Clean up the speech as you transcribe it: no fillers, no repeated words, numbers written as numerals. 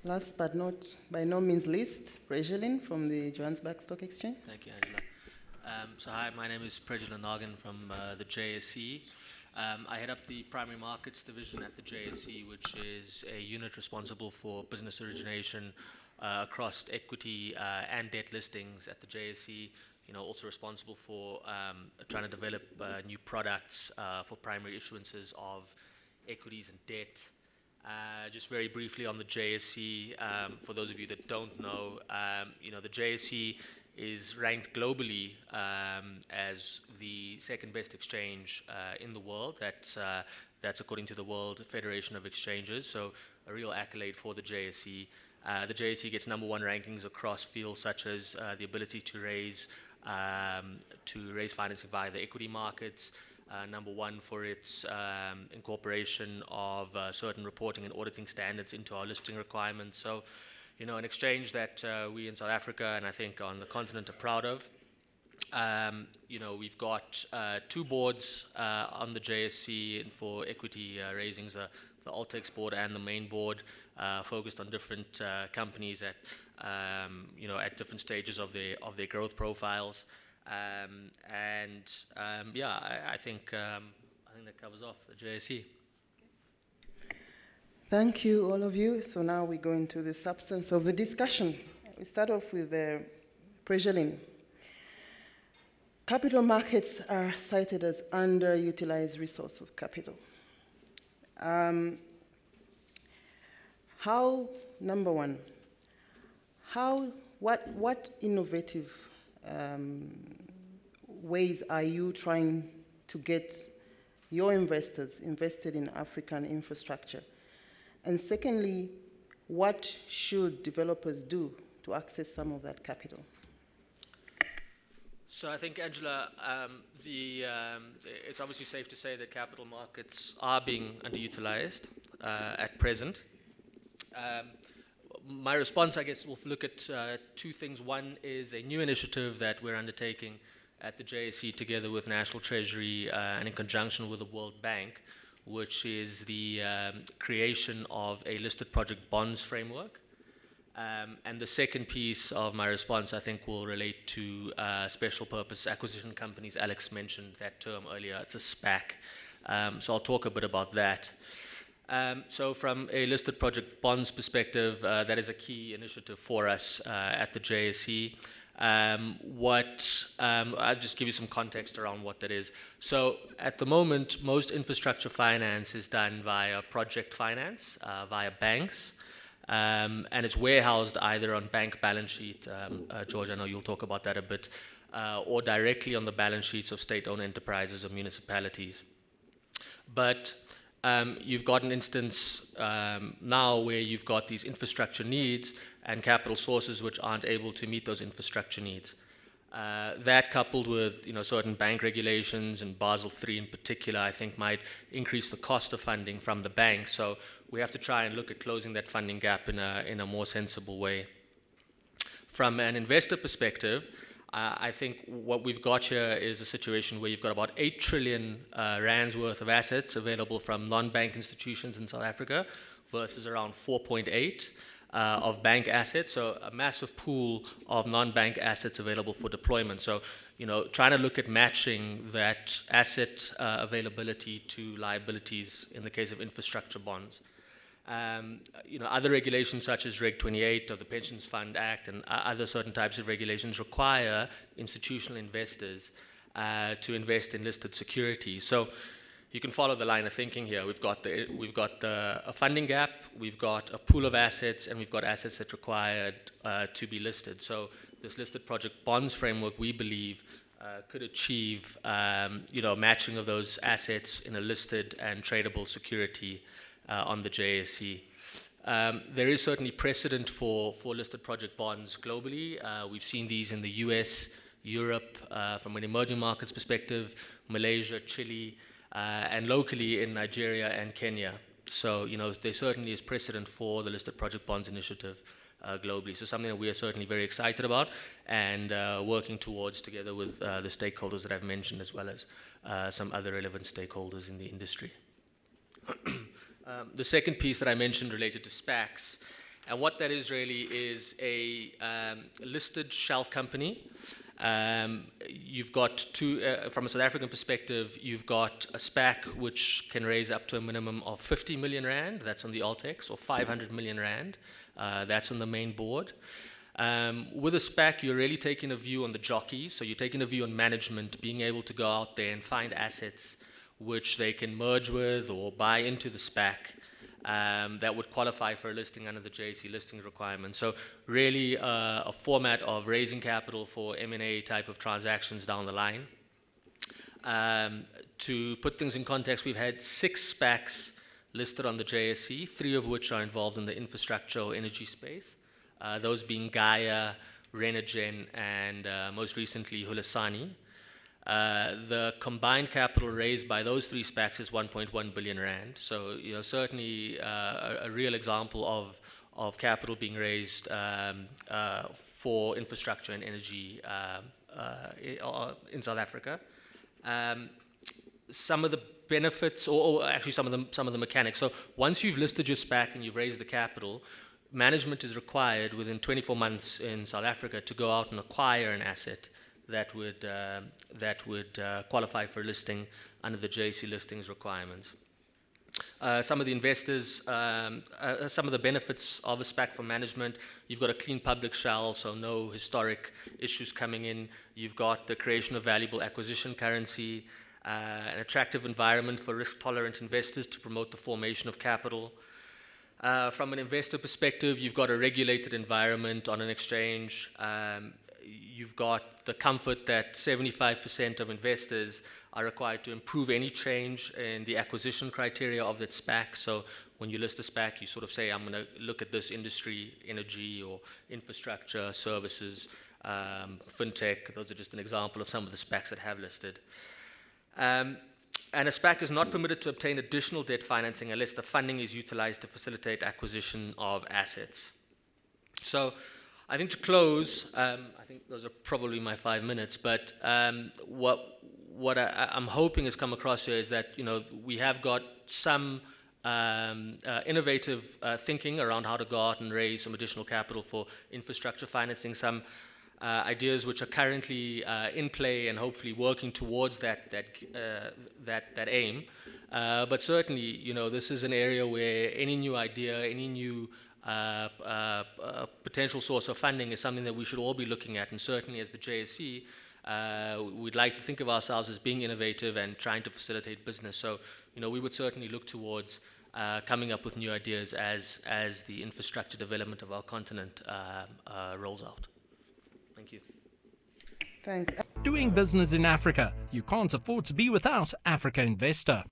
Last but not by no means least, Prejelin from the Johannesburg Stock Exchange. Thank you, Angela. Hi, my name is Prejelin Naggan from the JSE. I head up the primary markets division at the JSE, which is a unit responsible for business origination across equity and debt listings at the JSE. Also responsible for trying to develop new products for primary issuances of equities and debt. Just very briefly on the JSE, for those of you that don't know, the JSE is ranked globally as the second best exchange in the world. That's according to the World Federation of Exchanges, so a real accolade for the JSE. The JSE gets number one rankings across fields such as the ability to raise financing via the equity markets, number one for its incorporation of certain reporting and auditing standards into our listing requirements. So, an exchange that we in South Africa and I think on the continent are proud of. We've got two boards on the JSE for equity raisings, the Altex board and the main board, focused on different companies at different stages of their growth profiles. I think that covers off the JSE. Thank you, all of you. So now we go into the substance of the discussion. We start off with Prejelin. Capital markets are cited as underutilized resource of capital. What innovative ways are you trying to get your investors invested in African infrastructure? And secondly, what should developers do to access some of that capital? So I think, Angela, it's obviously safe to say that capital markets are being underutilized at present. My response, I guess, will look at two things. One is a new initiative that we're undertaking at the JSE together with National Treasury and in conjunction with the World Bank, which is the creation of a listed project bonds framework. And the second piece of my response, I think, will relate to special purpose acquisition companies. Alex mentioned that term earlier. It's a SPAC. So I'll talk a bit about that. So from a listed project bonds perspective, that is a key initiative for us at the JSE. I'll just give you some context around what that is. So at the moment, most infrastructure finance is done via project finance, via banks, and it's warehoused either on bank balance sheet, George, I know you'll talk about that a bit, or directly on the balance sheets of state-owned enterprises or municipalities. But you've got an instance now where you've got these infrastructure needs and capital sources which aren't able to meet those infrastructure needs. That coupled with certain bank regulations and Basel III in particular, I think might increase the cost of funding from the bank. So we have to try and look at closing that funding gap in a more sensible way. From an investor perspective, I think what we've got here is a situation where you've got about 8 trillion rands worth of assets available from non-bank institutions in South Africa versus around 4.8 of bank assets, so a massive pool of non-bank assets available for deployment. So, trying to look at matching that asset availability to liabilities in the case of infrastructure bonds. Other regulations such as Reg 28 of the Pensions Fund Act and other certain types of regulations require institutional investors to invest in listed securities. So you can follow the line of thinking here. We've got a funding gap, we've got a pool of assets, and we've got assets that required to be listed. So this listed project bonds framework, we believe, could achieve matching of those assets in a listed and tradable security on the JSE. There is certainly precedent for listed project bonds globally. We've seen these in the US, Europe, from an emerging markets perspective, Malaysia, Chile, and locally in Nigeria and Kenya. So, there certainly is precedent for the listed project bonds initiative globally. So something that we are certainly very excited about and working towards together with the stakeholders that I've mentioned, as well as some other relevant stakeholders in the industry. The second piece that I mentioned related to SPACs. And what that is really is a listed shelf company. You've got two, from a South African perspective, you've got a SPAC which can raise up to a minimum of 50 million rand, that's on the Altex, or 500 million rand, that's on the main board. With a SPAC, you're really taking a view on the jockey, so you're taking a view on management, being able to go out there and find assets which they can merge with or buy into the SPAC that would qualify for a listing under the JSE listing requirements. So really a format of raising capital for M&A type of transactions down the line. To put things in context, we've had 6 SPACs listed on the JSE, 3 of which are involved in the infrastructure or energy space, those being Gaia, Renogen, and most recently Hulisani. The combined capital raised by those 3 SPACs is 1.1 billion rand. So, certainly a real example of capital being raised for infrastructure and energy in South Africa. Some of the benefits, or actually some of the mechanics. So, once you've listed your SPAC and you've raised the capital, management is required within 24 months in South Africa to go out and acquire an asset that would qualify for listing under the JSE listings requirements. Some of the investors, some of the benefits of a SPAC for management, you've got a clean public shell, so no historic issues coming in. You've got the creation of valuable acquisition currency, an attractive environment for risk-tolerant investors to promote the formation of capital. From an investor perspective, you've got a regulated environment on an exchange. You've got the comfort that 75% of investors are required to improve any change in the acquisition criteria of that SPAC. So when you list a SPAC, you sort of say, I'm going to look at this industry, energy or infrastructure, services, fintech. Those are just an example of some of the SPACs that have listed. And a SPAC is not permitted to obtain additional debt financing unless the funding is utilized to facilitate acquisition of assets. So I think to close, I think those are probably my 5 minutes, but what I'm hoping has come across here is that, we have got some innovative thinking around how to go out and raise some additional capital for infrastructure financing, some ideas which are currently in play and hopefully working towards that aim. But certainly, this is an area where any new idea, any new potential source of funding is something that we should all be looking at, and certainly as the JSE, we'd like to think of ourselves as being innovative and trying to facilitate business. So, we would certainly look towards coming up with new ideas as the infrastructure development of our continent rolls out. Thank you. Thanks. Doing business in Africa. You can't afford to be without Africa Investor.